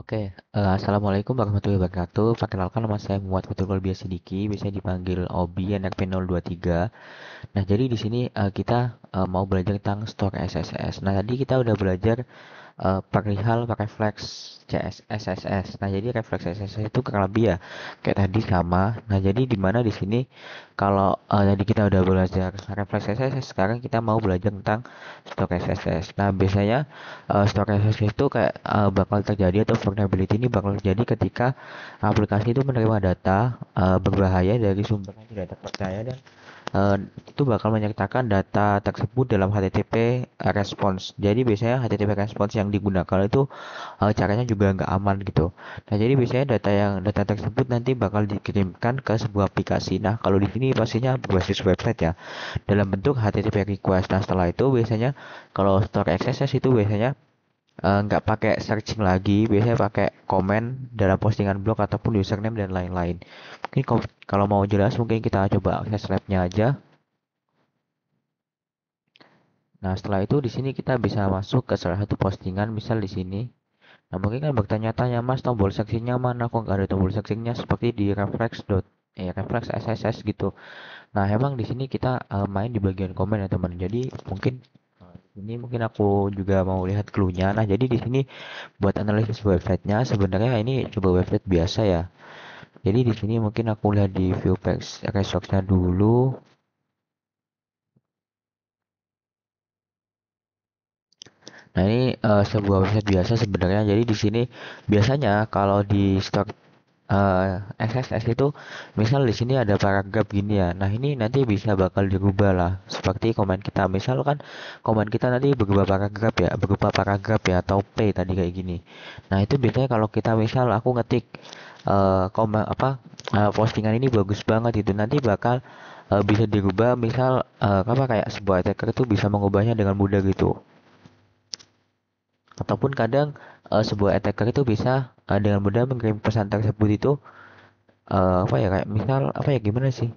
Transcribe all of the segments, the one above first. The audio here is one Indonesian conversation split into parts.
Oke, Assalamualaikum warahmatullahi wabarakatuh. Perkenalkan nama saya Muhammad Fatul Biasa Sidiki, biasanya dipanggil Obi, NRP 023. Nah, jadi di sini kita mau belajar tentang store SSS. Nah, tadi kita udah belajar perihal refleks SSS. Nah, jadi refleks SSS itu kurang lebih ya kayak tadi sama. Nah, jadi di mana di sini kalau tadi kita udah belajar refleks SSS, sekarang kita mau belajar tentang stok SSS. Nah, biasanya stok SSS itu kayak bakal terjadi atau vulnerability ini bakal terjadi ketika aplikasi itu menerima data berbahaya dari sumber yang tidak terpercaya dan eh, itu bakal menyertakan data tersebut dalam HTTP response. Jadi biasanya HTTP response yang digunakan itu caranya juga nggak aman gitu. Nah, jadi biasanya data tersebut nanti bakal dikirimkan ke sebuah aplikasi. Nah, kalau di sini pastinya berbasis website ya, dalam bentuk HTTP request. Nah, setelah itu biasanya kalau store XSS itu biasanya nggak pakai searching lagi, biasanya pakai komen dalam postingan blog ataupun username dan lain-lain. Mungkin kalau mau jelas mungkin kita coba akses labnya aja. Nah, setelah itu di sini kita bisa masuk ke salah satu postingan, misal di sini. Nah, mungkin kan bertanya-tanya, Mas, tombol seksinya mana? Kok nggak ada tombol seksinya seperti di reflex SSS gitu. Nah, emang di sini kita main di bagian komen ya, teman. Jadi, mungkin ini mungkin aku juga mau lihat clue-nya. Nah, jadi di sini buat analisis websitenya sebenarnya ini coba website biasa ya. Jadi di sini mungkin aku lihat di view page resource-nya dulu. Nah, ini sebuah website biasa sebenarnya. Jadi di sini biasanya kalau di store XSS itu misal di sini ada paragraf gini ya. Nah, ini nanti bisa bakal dirubah lah seperti komen kita. Misal kan komen kita nanti berupa paragraf ya atau P tadi kayak gini. Nah, itu biasanya kalau kita misal aku ngetik komen apa postingan ini bagus banget itu nanti bakal bisa dirubah misal apa kayak sebuah attacker itu bisa mengubahnya dengan mudah gitu. Ataupun kadang sebuah attacker itu bisa dengan mudah mengirim pesan tersebut itu apa ya kayak misal apa ya gimana sih?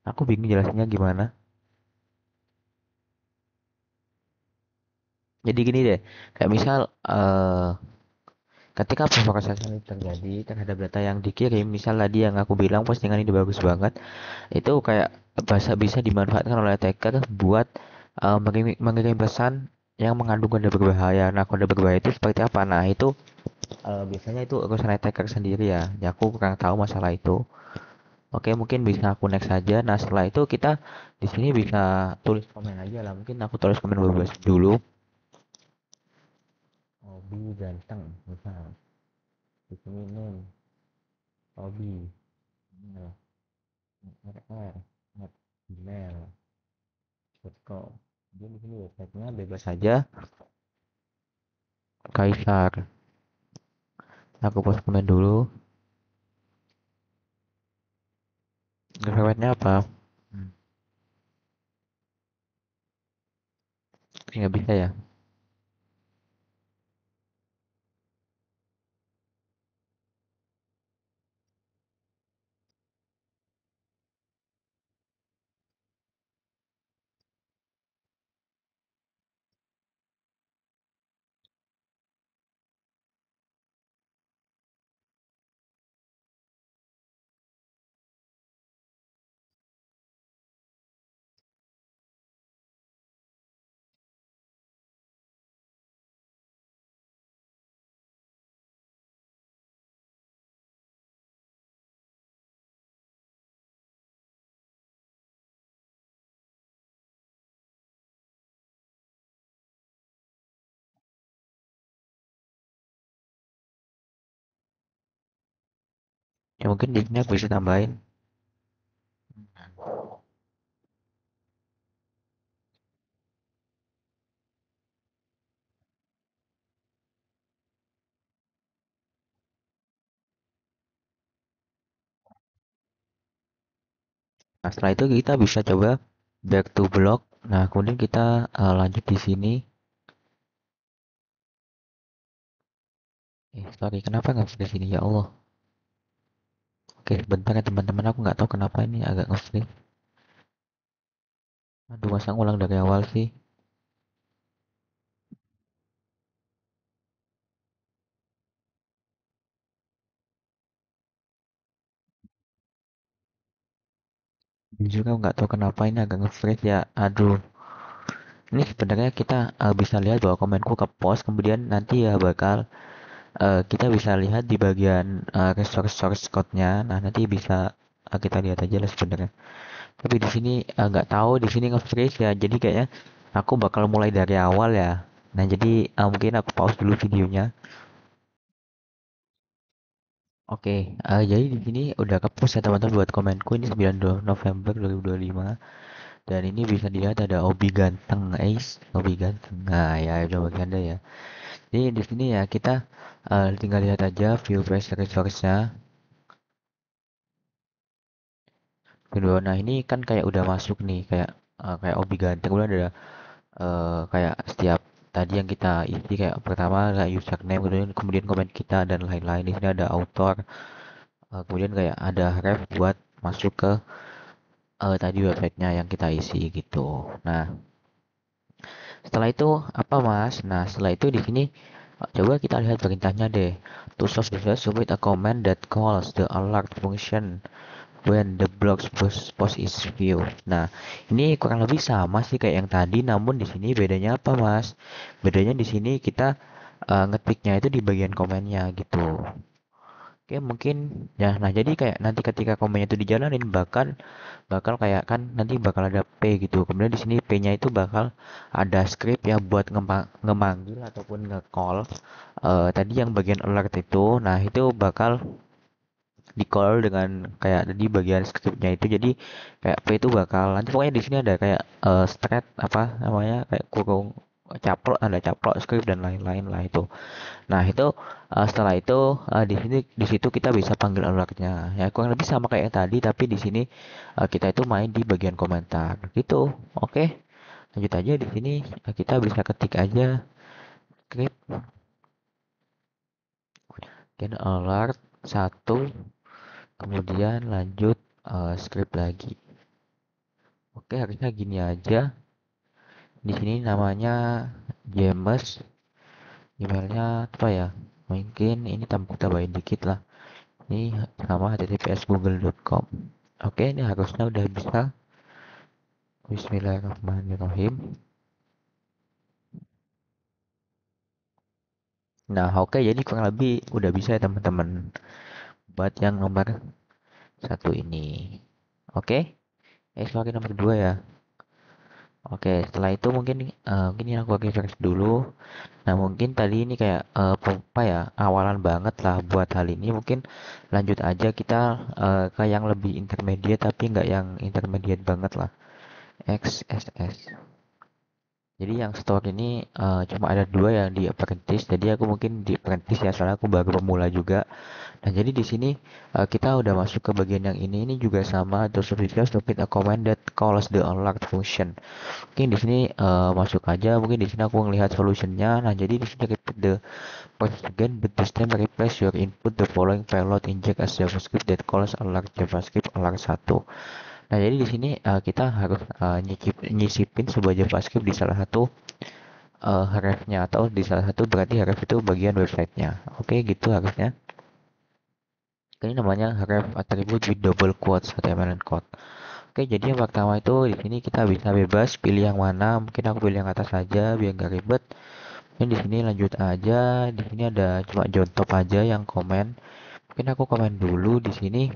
Aku bingung jelasinnya gimana. Jadi gini deh, kayak misal ketika pemrosesan itu terjadi terhadap data yang dikirim, misal tadi yang aku bilang postingan ini bagus banget, itu kayak bisa dimanfaatkan oleh attacker buat mengirim pesan yang mengandung kode berbahaya. Nah, kode berbahaya itu seperti apa? Nah, itu biasanya itu urusan attacker sendiri ya. Ya aku kurang tahu masalah itu. Oke, mungkin bisa aku next saja. Nah, setelah itu kita di sini bisa tulis komen aja lah. Mungkin aku tulis komen bebas dulu. Hobi ganteng, misal. Di sini name, hobi, email, rr@gmail.com. Jadi di sini websitenya bebas saja. Kaisar. Aku post komen dulu. Websitenya apa? Hmm. Nggak bisa ya. Ya mungkin di sini aku bisa tambahin. Nah, setelah itu kita bisa coba back to blog. Nah, kemudian kita lanjut di sini. Sorry, kenapa nggak bisa di sini ya Allah? Oke, bentar ya teman-teman, aku nggak tahu kenapa ini agak nge-freeze. Aduh, masa ngulang dari awal sih? juga nggak tahu kenapa ini agak nge-freeze ya. Aduh, ini sebenarnya kita bisa lihat bahwa komenku ke post, kemudian nanti ya bakal kita bisa lihat di bagian resource source code-nya. Nah, nanti bisa kita lihat aja lah sebenarnya. Tapi di sini nggak tahu di sini nge-freeze ya. Jadi kayaknya aku bakal mulai dari awal ya. Nah, jadi mungkin aku pause dulu videonya. Oke, jadi di sini udah ke-post ya teman-teman buat komenku ini 9 November 2025 dan ini bisa dilihat ada Obi ganteng, Obi ganteng. Nah, ya udah bagi Anda ya. Jadi di sini ya kita tinggal lihat aja view fresh resource-nya. Kedua, nah ini kan kayak udah masuk nih kayak Obi ganteng udah ada kayak setiap tadi yang kita isi kayak pertama kayak username kemudian komen kita dan lain-lain. Di sini ada author, kemudian kayak ada ref buat masuk ke tadi websitenya yang kita isi gitu. Nah, setelah itu apa Mas? Nah, setelah itu di sini coba kita lihat perintahnya deh. To solve this, submit a command that calls the alert function when the blog post is viewed. Nah, ini kurang lebih sama sih kayak yang tadi, namun di sini bedanya apa Mas? Bedanya di sini kita ngetiknya itu di bagian komennya gitu. Oke, mungkin ya. Nah, jadi kayak nanti ketika komennya itu dijalanin bahkan bakal kayak kan nanti bakal ada P gitu. Kemudian di sini P-nya itu bakal ada script ya buat ngemanggil ataupun nge-call tadi yang bagian alert itu. Nah, itu bakal di call dengan kayak di bagian scriptnya itu. Jadi kayak P itu bakal nanti pokoknya di sini ada kayak thread apa namanya kayak kurung caplok ada caplok script dan lain-lain lah itu. Nah, itu setelah itu di situ kita bisa panggil alertnya. Ya kurang lebih sama kayak yang tadi, tapi di sini kita itu main di bagian komentar gitu. Oke, lanjut aja di sini kita bisa ketik aja script gen alert satu, kemudian lanjut script lagi. Oke, harusnya gini aja. Di sini namanya James, emailnya apa ya? Mungkin ini tambahin dikit lah. Ini sama https google.com. Oke, ini harusnya udah bisa. Bismillahirrahmanirrahim. Nah, oke, jadi kurang lebih udah bisa ya teman-teman buat yang nomor satu ini. Oke, sorry nomor dua ya. Oke, setelah itu mungkin ini aku refresh dulu. Nah, mungkin tadi ini kayak apa ya awalan banget lah buat hal ini. Mungkin lanjut aja kita ke yang lebih intermediate tapi nggak yang intermediate banget lah. XSS. Jadi yang store ini cuma ada dua yang di apprentice. Jadi aku mungkin di apprentice ya, soalnya aku baru pemula juga. Nah, jadi di sini kita udah masuk ke bagian yang ini juga sama. Terus submit a command that calls the alert function. Mungkin di sini masuk aja. Mungkin di sini aku ngelihat solutionnya. Nah, jadi di sini repeat the process again, but this time replace your input the following payload inject as JavaScript that calls alert JavaScript alert 1. Nah, jadi di sini kita harus nyisipin sebuah JavaScript di salah satu href-nya atau di salah satu berarti href itu bagian websitenya. Oke, gitu harusnya. Ini namanya href attribute with double quotes HTML code. Oke, jadi yang pertama itu di sini kita bisa bebas pilih yang mana. Mungkin aku pilih yang atas saja biar nggak ribet. Mungkin di sini lanjut aja. Di sini ada cuma John Top aja yang komen. Mungkin aku komen dulu di sini.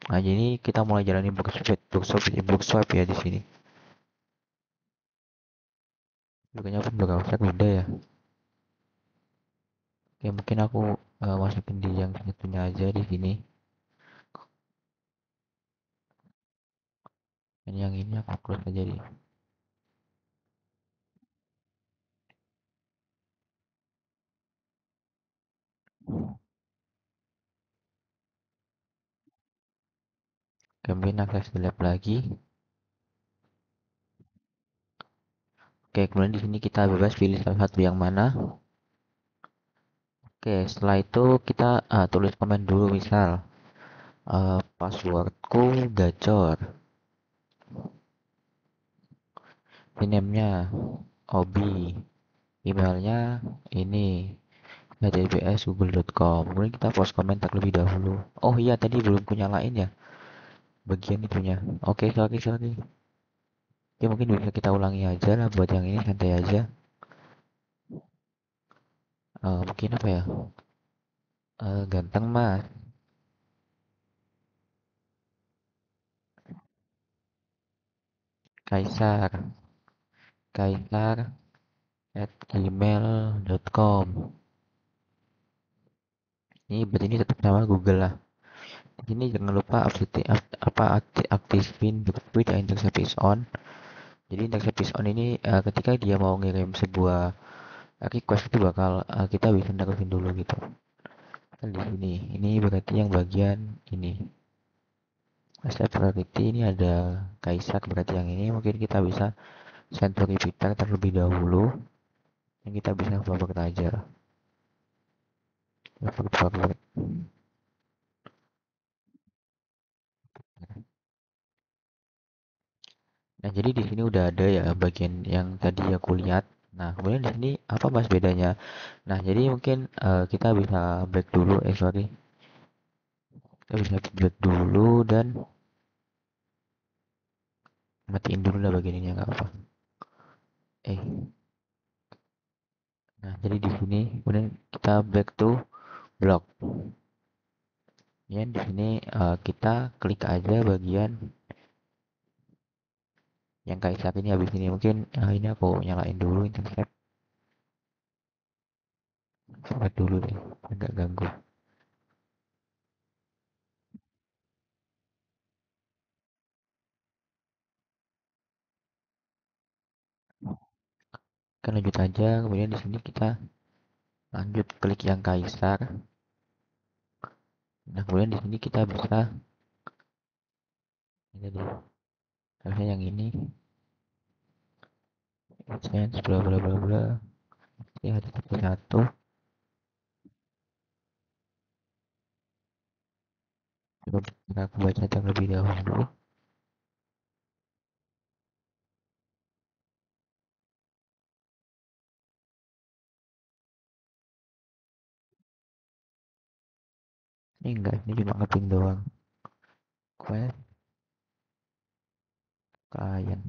Nah, jadi kita mulai jalani book ya di sini. Bukannya pun browser beda ya. Oke, mungkin aku masukin di yang satunya aja di sini. Dan yang ini aku close aja di. Kemudian akses di lab lagi. Oke, kemudian di sini kita bebas pilih salah satu yang mana. Oke, setelah itu kita tulis komen dulu misal passwordku gacor. Name-nya Obi. Emailnya ini https google.com. Kemudian kita post komentar terlebih dahulu. Oh iya, tadi belum ku nyalain ya. bagian itunya. Oke, sorry, sorry. Oke, mungkin bisa kita ulangi aja lah buat yang ini santai aja. Mungkin apa ya? Ganteng mas, kaisar, kaisar at gmail.com. Ini berarti ini tetap sama Google lah. Di sini jangan lupa aktifin with the intercept is on. Jadi intercept is on ini ketika dia mau ngirim sebuah request itu bakal kita bisa naruhin dulu gitu. Kan di sini, ini berarti yang bagian ini. Step priority ini ada kaisar berarti yang ini mungkin kita bisa send to repeater terlebih dahulu. Yang kita bisa forward aja. Forward forward. Nah, jadi di sini udah ada ya bagian yang tadi aku lihat. Nah, kemudian di sini apa mas bedanya? Nah, jadi mungkin kita bisa back dulu, sorry. Kita bisa back dulu dan matiin dulu lah bagian ini nggak apa. Eh, nah jadi di sini kemudian kita back to blog. Ya, di sini kita klik aja bagian yang kayak ini habis ini mungkin ini aku nyalain dulu internet sempat dulu deh agak ganggu. Kan lanjut aja kemudian di sini kita lanjut klik yang kaisar. Nah, kemudian di sini kita bisa jadi harusnya yang ini AdSense bla bla bla bla ya ada satu satu. Coba aku baca terlebih dahulu. Ini enggak, ini cuma ngeping doang. Quest klien.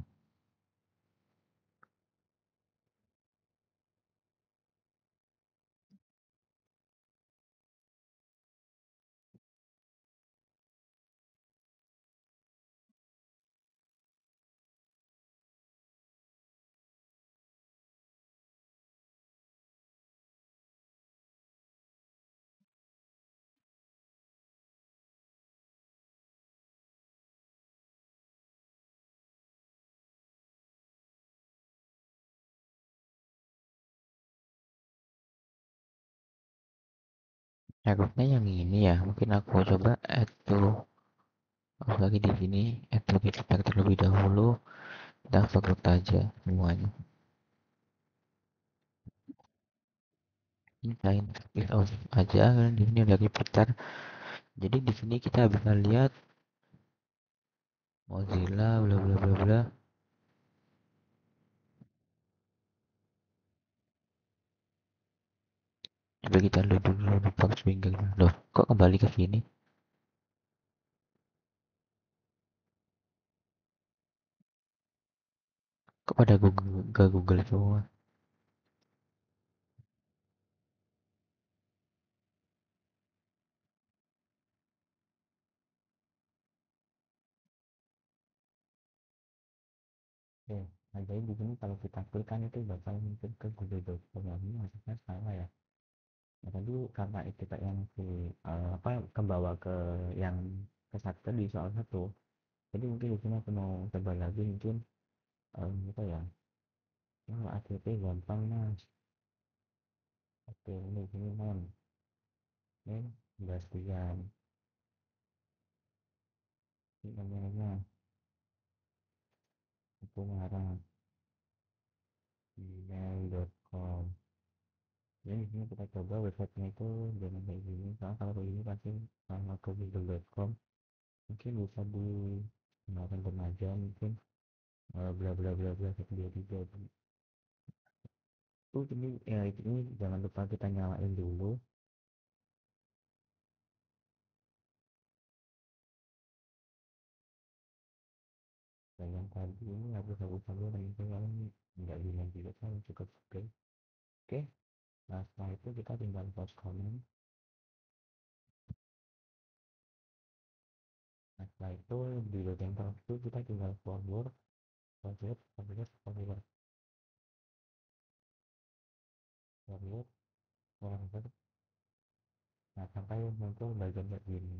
Harusnya yang ini ya, mungkin aku coba add to lagi di sini add to kita terlebih dahulu. Kita forward aja semuanya. Ini lain aja kan di sini ada repeater. Jadi di sini kita bisa lihat Mozilla bla bla bla bla. Coba kita load dulu box finger. Loh, kok kembali ke sini? Kok pada Google ke Google semua? Oke, nah jadi di sini kalau kita klik kan itu bakal muncul ke Google.com ya, ini maksudnya salah ya. Nah, tadi karena itu kayak yang si apa kebawa ke yang ke satu di soal satu. Jadi mungkin di sini aku mau coba lagi mungkin apa ya? Oh, ACP gampang mas. Oke, ini sini non. Ini Bastian. Ini namanya aku ngarang gmail.com. Jadi di sini kita coba websitenya itu jangan kayak gini. Soalnya kalau kayak gini pasti sama ke google.com. Mungkin bisa di gunakan remaja mungkin bla bla bla bla 123. Ini ya ini jangan lupa kita nyalain dulu. yang tadi ini hapus-hapus dulu dan itu yang nggak guna juga kan cukup oke. Oke, nah setelah itu kita tinggal post comment. Nah setelah itu di bagian tengah itu kita tinggal forward forward forward forward forward forward. Nah sampai muncul bagian kayak gini,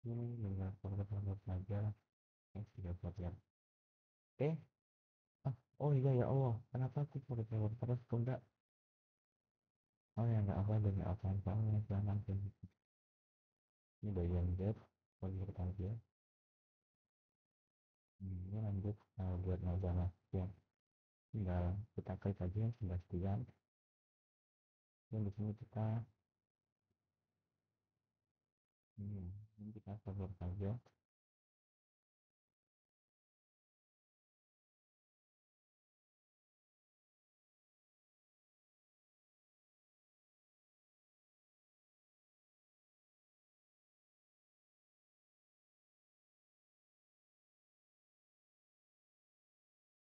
ini tinggal forward forward saja. Sudah forward. Oke. Ah, oh iya ya Allah, kenapa aku forward forward terus kok enggak? Oh ya nggak apa dan nggak apa soalnya jangan ini bagian get forward aja. Ini lanjut buat nambah ya, tinggal kita klik aja sudah sekian. Dan di sini kita ini kita forward saja.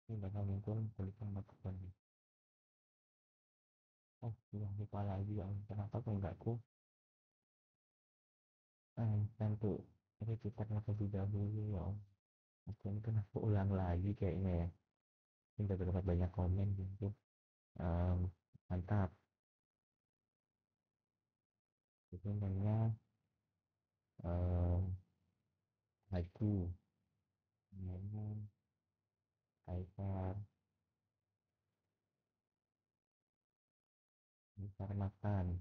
Ini bakal muncul tulisan masukan. Oh sudah lupa lagi ya, kenapa kok enggak ku tentu ini kita terlebih dahulu ya. Oke ini kan aku ulang lagi kayaknya ya, ini udah dapat banyak komen gitu. Em, Mantap. Itu namanya haiku, namanya kaisar besar makan.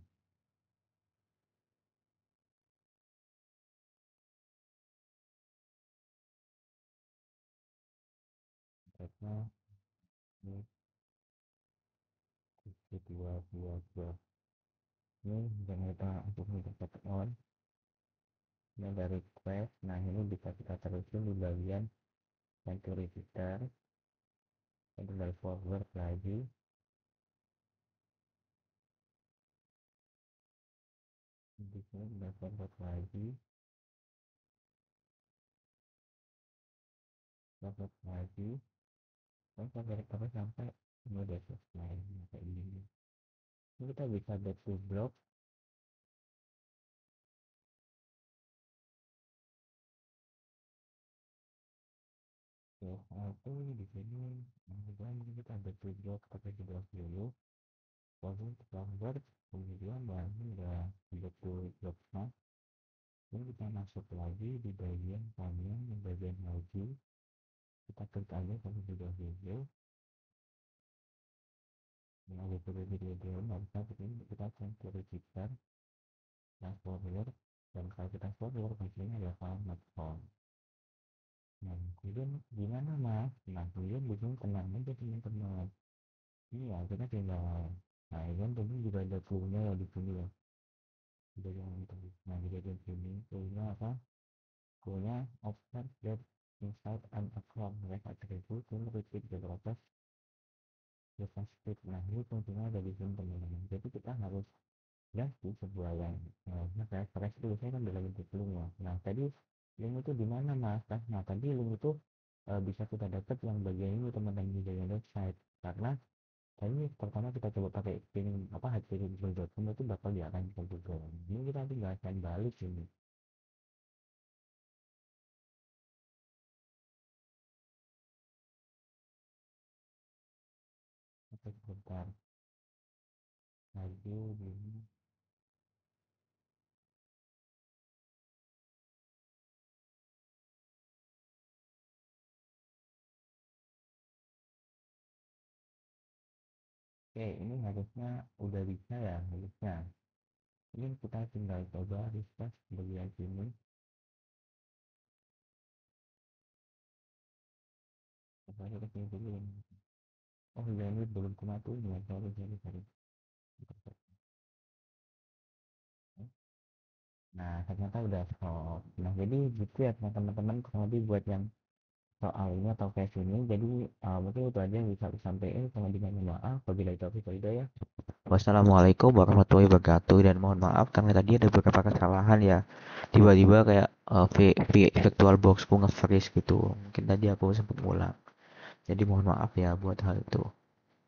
Terusnya ini dua dua dua ini jangan lupa untuk mencatat on ini ada request. Nah ini bisa kita terusin di bagian century register, yang tinggal forward lagi. Di sini tinggal forward lagi, forward lagi, dan sampai sampai ini udah selesai. Nah, kayak gini ini kita bisa back to blog. Oke, aku di sini kemudian kita back to blog pakai di blog dulu, lalu forward, kemudian baru udah back to blognya. Ini kita masuk lagi di bagian panel, di bagian lagi kita klik aja kalau sudah video. Nah video video nggak bisa begini, kita cancel register yang forward, dan kalau kita forward hasilnya adalah format form. Nah kemudian gimana mas? Nah kemudian bingung, tenang aja teman-teman. Iya kita tinggal, nah ini kan tadi juga ada clue-nya ya di sini ya, juga yang itu. Nah di bagian sini clue-nya apa? Clue-nya observe that inside an account like attribute to repeat the process device script. Nah ini fungsinya ada di sini teman-teman, jadi kita harus ganti sebuah yang saya fresh dulu, saya kan udah lagi di link ya. Nah tadi link itu di mana mas? Nah tadi link itu bisa kita dapat yang bagian ini teman-teman, di bagian website, karena tadi pertama kita coba pakai pin apa http://google.com itu bakal diarahkan ke Google. Ini kita tinggal akan balik ini. Oke sebentar lagi ini. Oke ini harusnya udah bisa ya, harusnya ini kita tinggal coba refresh bagian sini. Coba kita sini dulu. Oh iya ini belum kena tuh ya, sorry. Nah ternyata udah stop. Nah jadi gitu ya teman-teman, kurang lebih buat yang soal ini atau case ini. Jadi mungkin itu aja yang bisa aku sampaikan. Kalau mohon maaf apabila itu ya. Wassalamualaikum warahmatullahi wabarakatuh, dan mohon maaf karena tadi ada beberapa kesalahan ya. Tiba-tiba kayak virtual boxku nge-freeze gitu. Mungkin tadi aku sempat ngulang. Jadi mohon maaf ya buat hal itu.